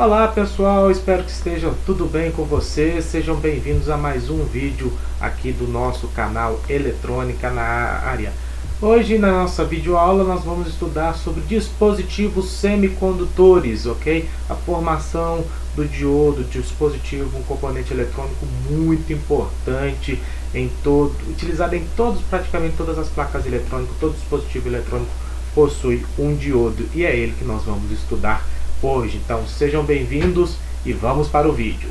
Olá pessoal, espero que esteja tudo bem com vocês. Sejam bem-vindos a mais um vídeo aqui do nosso canal Eletrônica na Área. Hoje na nossa videoaula nós vamos estudar sobre dispositivos semicondutores, ok? A formação do diodo, dispositivo, um componente eletrônico muito importante utilizado em praticamente todas as placas eletrônicas. Todo dispositivo eletrônico possui um diodo e é ele que nós vamos estudar hoje. Então sejam bem-vindos e vamos para o vídeo.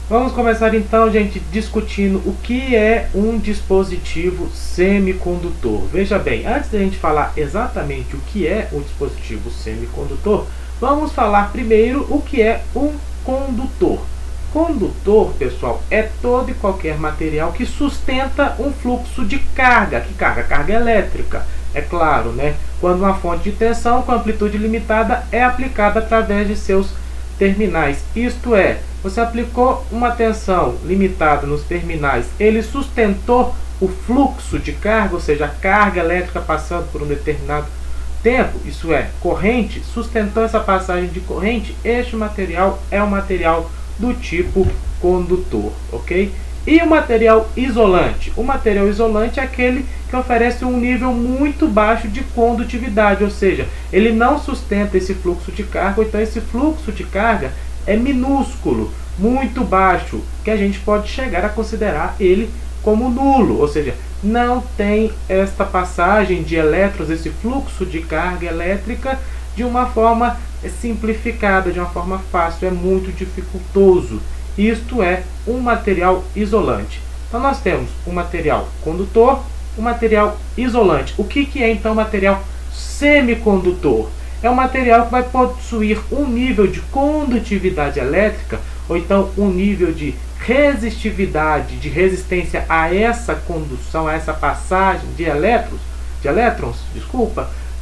Vamos começar então, gente, discutindo o que é um dispositivo semicondutor. Veja bem, antes de a gente falar exatamente o que é um dispositivo semicondutor, vamos falar primeiro o que é um condutor. Condutor, pessoal, é todo e qualquer material que sustenta um fluxo de carga. Que carga? Carga elétrica. É claro, né? Quando uma fonte de tensão com amplitude limitada é aplicada através de seus terminais. Isto é, você aplicou uma tensão limitada nos terminais, ele sustentou o fluxo de carga, ou seja, a carga elétrica passando por um determinado tempo, isso é, corrente, sustentou essa passagem de corrente. Este material é um material do tipo condutor, ok? E o material isolante? O material isolante é aquele que oferece um nível muito baixo de condutividade, ou seja, ele não sustenta esse fluxo de carga, então esse fluxo de carga é minúsculo, muito baixo, que a gente pode chegar a considerar ele como nulo, ou seja, não tem esta passagem de elétrons, esse fluxo de carga elétrica de uma forma simplificada, de uma forma fácil, é muito dificultoso. Isto é um material isolante. Então nós temos um material condutor, um material isolante. O que é então material semicondutor? É um material que vai possuir um nível de condutividade elétrica, ou então um nível de resistividade, de resistência a essa condução, a essa passagem de elétrons,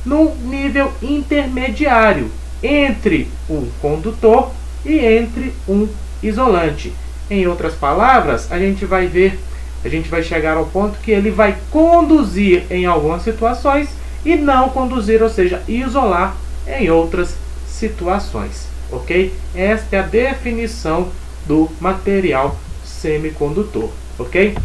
num nível intermediário entre um condutor e entre um isolante. Em outras palavras, a gente vai chegar ao ponto que ele vai conduzir em algumas situações e não conduzir, ou seja, isolar em outras situações, ok? Esta é a definição do material semicondutor, ok?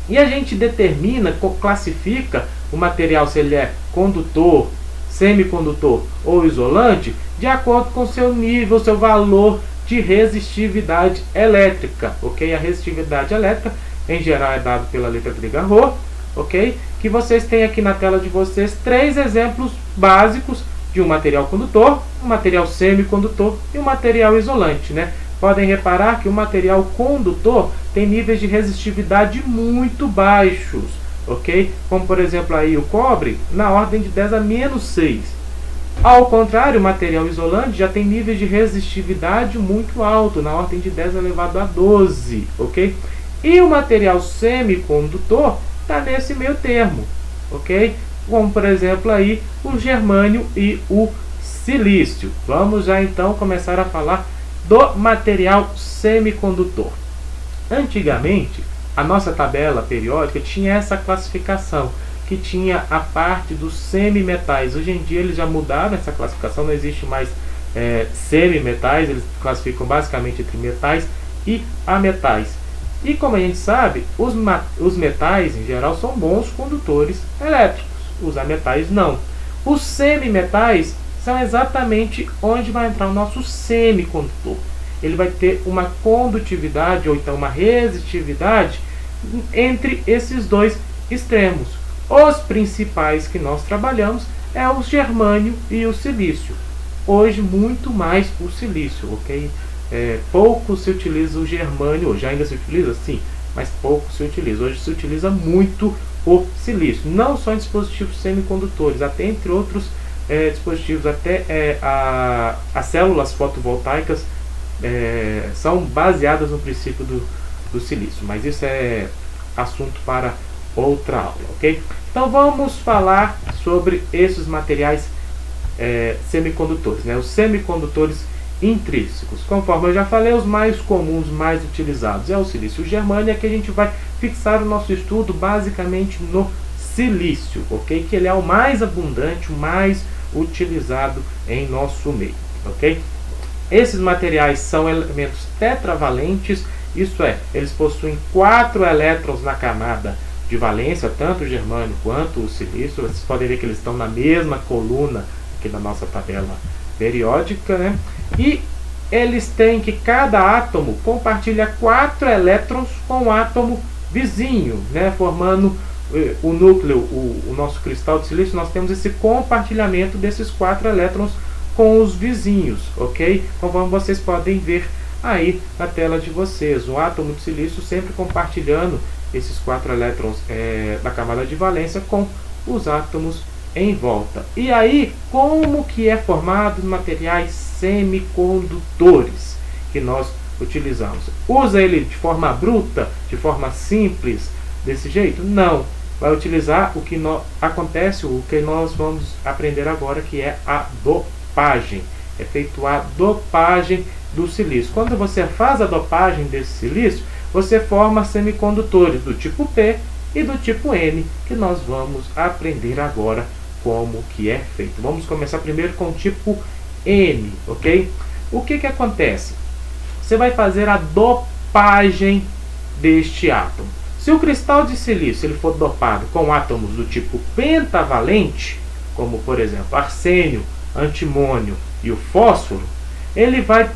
E a gente determina, classifica o material se ele é condutor, semicondutor ou isolante de acordo com seu nível, seu valor de resistividade elétrica, ok? A resistividade elétrica em geral é dado pela letra grega Rho, ok? Que vocês têm aqui na tela de vocês três exemplos básicos de um material condutor, um material semicondutor e um material isolante, né? Podem reparar que o material condutor tem níveis de resistividade muito baixos, ok? Como por exemplo aí o cobre na ordem de 10 a menos 6. Ao contrário, o material isolante já tem níveis de resistividade muito alto, na ordem de 10 elevado a 12, ok? E o material semicondutor está nesse meio termo, ok? Como por exemplo aí o germânio e o silício. Vamos já então começar a falar do material semicondutor. Antigamente, a nossa tabela periódica tinha essa classificação, que tinha a parte dos semimetais. Hoje em dia eles já mudaram essa classificação, não existe mais semimetais, eles classificam basicamente entre metais e ametais. E como a gente sabe, os metais em geral são bons condutores elétricos, os ametais não. Os semimetais são exatamente onde vai entrar o nosso semicondutor. Ele vai ter uma condutividade ou então uma resistividade entre esses dois extremos. Os principais que nós trabalhamos é o germânio e o silício. Hoje muito mais o silício, ok? Pouco se utiliza o germânio, hoje ainda se utiliza sim, mas pouco se utiliza. Hoje se utiliza muito o silício, não só em dispositivos semicondutores, até entre outros dispositivos, até as células fotovoltaicas são baseadas no princípio do silício, mas isso é assunto para outra aula, ok? Então vamos falar sobre esses materiais semicondutores, né? Os semicondutores intrínsecos. Conforme eu já falei, os mais comuns, mais utilizados é o silício germânio, é que a gente vai fixar o nosso estudo basicamente no silício, ok? Que ele é o mais abundante, o mais utilizado em nosso meio, ok? Esses materiais são elementos tetravalentes, isto é, eles possuem 4 elétrons na camada de valência, tanto o germânio quanto o silício. Vocês podem ver que eles estão na mesma coluna aqui da nossa tabela periódica, né? E eles têm que cada átomo compartilha 4 elétrons com o átomo vizinho, né? Formando o núcleo, o nosso cristal de silício. Nós temos esse compartilhamento desses 4 elétrons com os vizinhos, ok? Conforme vocês podem ver aí na tela de vocês, o átomo de silício sempre compartilhando esses 4 elétrons da camada de valência com os átomos em volta. E aí, como que é formado os materiais semicondutores que nós utilizamos? Usa ele de forma bruta, de forma simples, desse jeito? Não. Vai utilizar o que acontece, o que nós vamos aprender agora, que é a dopagem. É feito a dopagem do silício. Quando você faz a dopagem desse silício, você forma semicondutores do tipo P e do tipo N, que nós vamos aprender agora como que é feito. Vamos começar primeiro com o tipo N, ok? O que acontece? Você vai fazer a dopagem deste átomo. Se o cristal de silício ele for dopado com átomos do tipo pentavalente, como por exemplo arsênio, antimônio e o fósforo, ele vai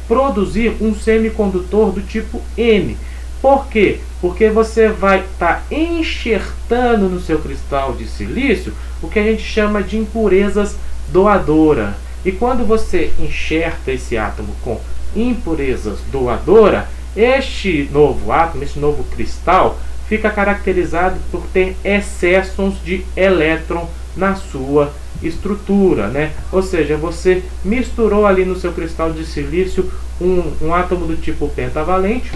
produzir um semicondutor do tipo N. Por quê? Porque você vai estar enxertando no seu cristal de silício o que a gente chama de impurezas doadoras. E quando você enxerta esse átomo com impurezas doadoras, este novo átomo, este novo cristal, fica caracterizado por ter excessos de elétron na sua estrutura, né? Ou seja, você misturou ali no seu cristal de silício um átomo do tipo pentavalente,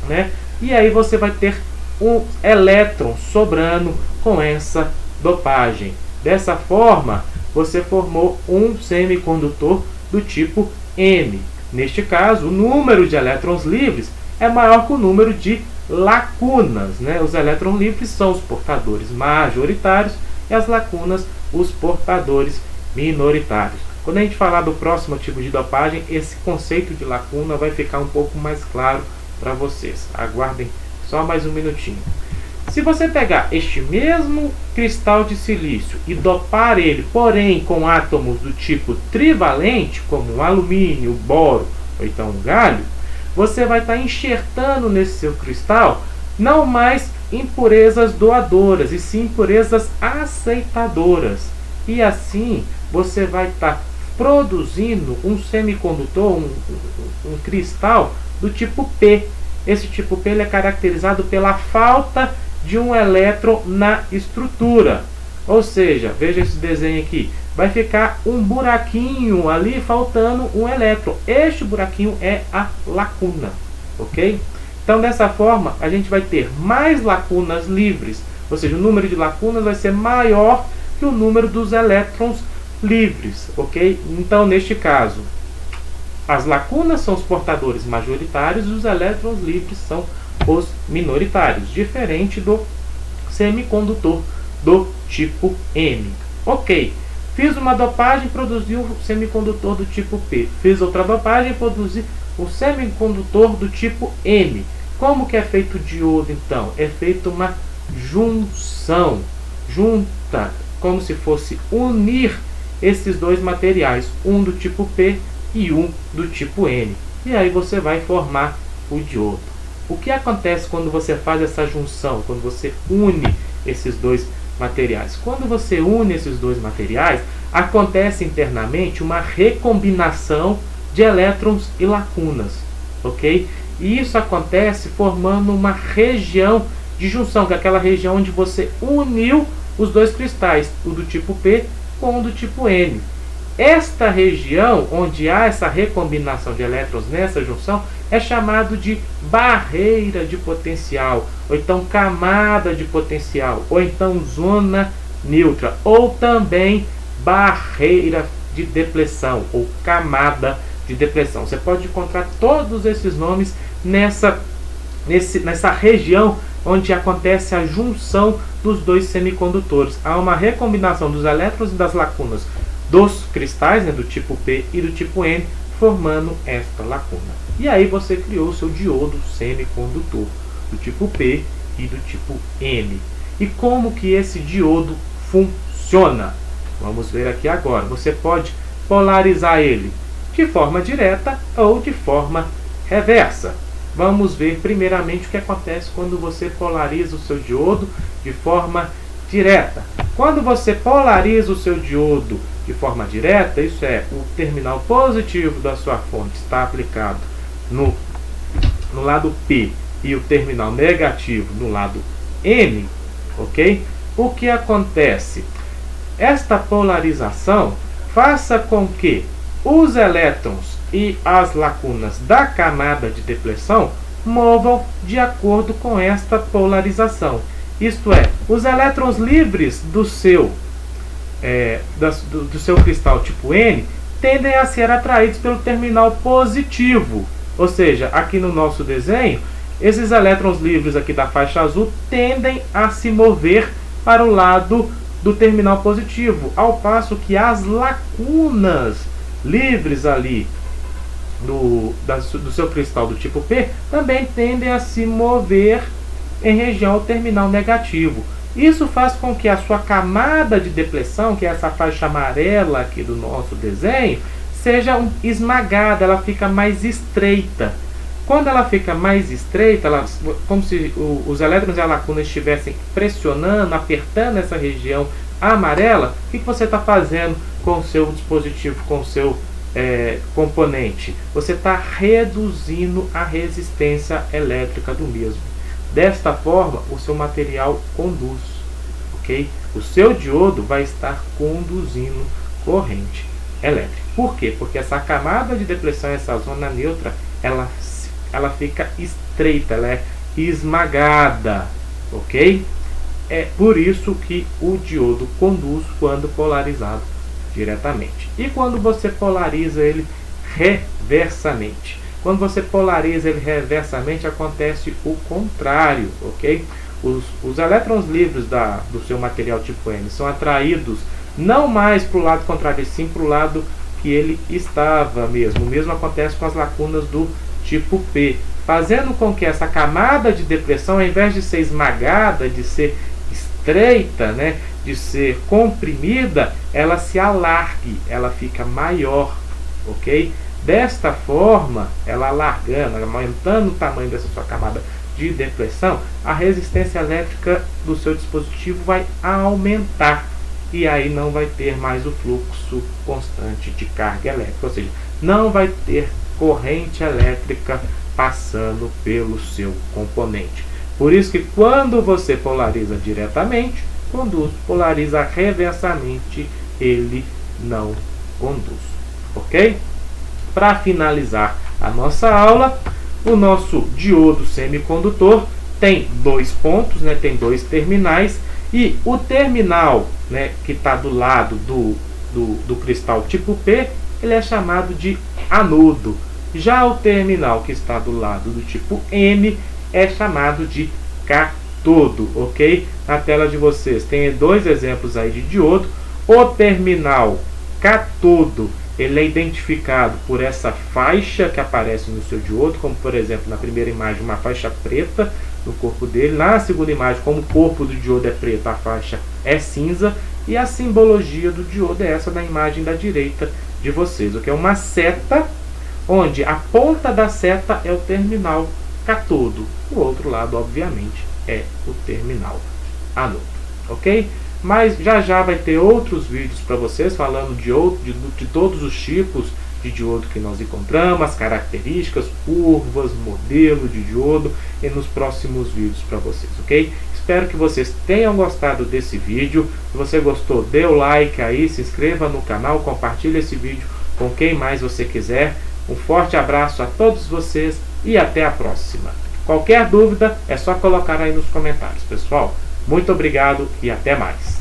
né? E aí você vai ter um elétron sobrando com essa dopagem. Dessa forma, você formou um semicondutor do tipo N. Neste caso, o número de elétrons livres é maior que o número de lacunas, né? Os elétrons livres são os portadores majoritários e as lacunas os portadores minoritários. Quando a gente falar do próximo tipo de dopagem, esse conceito de lacuna vai ficar um pouco mais claro para vocês. Aguardem só mais um minutinho. Se você pegar este mesmo cristal de silício e dopar ele, porém com átomos do tipo trivalente, como o alumínio, o boro ou então o galho, você vai estar enxertando nesse seu cristal não mais impurezas doadoras, e sim impurezas aceitadoras. E assim você vai estar produzindo um semicondutor, um cristal do tipo P. Esse tipo P ele é caracterizado pela falta de um elétron na estrutura. Ou seja, veja esse desenho aqui. Vai ficar um buraquinho ali faltando um elétron. Este buraquinho é a lacuna, ok? Então, dessa forma, a gente vai ter mais lacunas livres. Ou seja, o número de lacunas vai ser maior que o número dos elétrons livres, ok? Então, neste caso, as lacunas são os portadores majoritários e os elétrons livres são os minoritários, diferente do semicondutor do tipo N. Ok, fiz uma dopagem, produzi um semicondutor do tipo P. Fiz outra dopagem e produzi um semicondutor do tipo N. Como que é feito o diodo, então? É feita uma junção, junta, como se fosse unir esses dois materiais, um do tipo P e um do tipo N. E aí você vai formar o diodo. O que acontece quando você faz essa junção, quando você une esses dois materiais? Quando você une esses dois materiais, acontece internamente uma recombinação de elétrons e lacunas, ok? E isso acontece formando uma região de junção, que é aquela região onde você uniu os dois cristais, o do tipo P com o do tipo N. Esta região, onde há essa recombinação de elétrons nessa junção, é chamado de barreira de potencial, ou então camada de potencial, ou então zona neutra, ou também barreira de depressão ou camada de depressão. Você pode encontrar todos esses nomes nessa região onde acontece a junção dos dois semicondutores. Há uma recombinação dos elétrons e das lacunas dos cristais, né, do tipo P e do tipo N, formando esta lacuna. E aí você criou o seu diodo semicondutor do tipo P e do tipo N. E como que esse diodo funciona? Vamos ver aqui agora. Você pode polarizar ele de forma direta ou de forma reversa. Vamos ver primeiramente o que acontece quando você polariza o seu diodo de forma direta. Quando você polariza o seu diodo de forma direta, isso é, o terminal positivo da sua fonte está aplicado no lado P e o terminal negativo no lado N, ok? O que acontece? Esta polarização faça com que os elétrons e as lacunas da camada de depressão movam de acordo com esta polarização. Isto é, os elétrons livres do seu cristal tipo N tendem a ser atraídos pelo terminal positivo. Ou seja, aqui no nosso desenho, esses elétrons livres aqui da faixa azul tendem a se mover para o lado do terminal positivo, ao passo que as lacunas livres ali do seu cristal do tipo P também tendem a se mover em região terminal negativo. Isso faz com que a sua camada de depressão, que é essa faixa amarela aqui do nosso desenho, seja esmagada, ela fica mais estreita. Quando ela fica mais estreita, como se os elétrons e a lacuna estivessem pressionando, apertando essa região amarela, o que você está fazendo com o seu dispositivo, com o seu componente? Você está reduzindo a resistência elétrica do mesmo. Desta forma, o seu material conduz, ok? O seu diodo vai estar conduzindo corrente elétrica. Por quê? Porque essa camada de depressão, essa zona neutra, ela fica estreita, ela é esmagada, ok? É por isso que o diodo conduz quando polarizado diretamente. E quando você polariza ele reversamente? Quando você polariza ele reversamente, acontece o contrário, ok? Os elétrons livres do seu material tipo N são atraídos não mais para o lado contrário, e sim para o lado que ele estava mesmo. O mesmo acontece com as lacunas do tipo P, fazendo com que essa camada de depressão, ao invés de ser esmagada, de ser estreita, né, de ser comprimida, ela se alargue, ela fica maior, ok? Desta forma, ela alargando, aumentando o tamanho dessa sua camada de depressão, a resistência elétrica do seu dispositivo vai aumentar. E aí não vai ter mais o fluxo constante de carga elétrica, ou seja, não vai ter corrente elétrica passando pelo seu componente. Por isso que quando você polariza diretamente, conduz, polariza reversamente, ele não conduz, ok? Para finalizar a nossa aula, o nosso diodo semicondutor tem dois pontos, né, tem dois terminais, e o terminal, né, que está do lado do cristal tipo P, ele é chamado de anodo. Já o terminal que está do lado do tipo N é chamado de catodo, ok? Na tela de vocês tem dois exemplos aí de diodo. O terminal catodo, ele é identificado por essa faixa que aparece no seu diodo, como por exemplo na primeira imagem uma faixa preta no corpo dele. Na segunda imagem, como o corpo do diodo é preto, a faixa é cinza. E a simbologia do diodo é essa da imagem da direita de vocês, ok? Uma seta, onde a ponta da seta é o terminal catodo. O outro lado, obviamente, é o terminal anodo, ok? Mas já vai ter outros vídeos para vocês falando de todos os tipos de diodo que nós encontramos, as características, curvas, modelo de diodo, e nos próximos vídeos para vocês, ok? Espero que vocês tenham gostado desse vídeo. Se você gostou, dê o like aí, se inscreva no canal, compartilhe esse vídeo com quem mais você quiser. Um forte abraço a todos vocês e até a próxima. Qualquer dúvida é só colocar aí nos comentários, pessoal. Muito obrigado e até mais.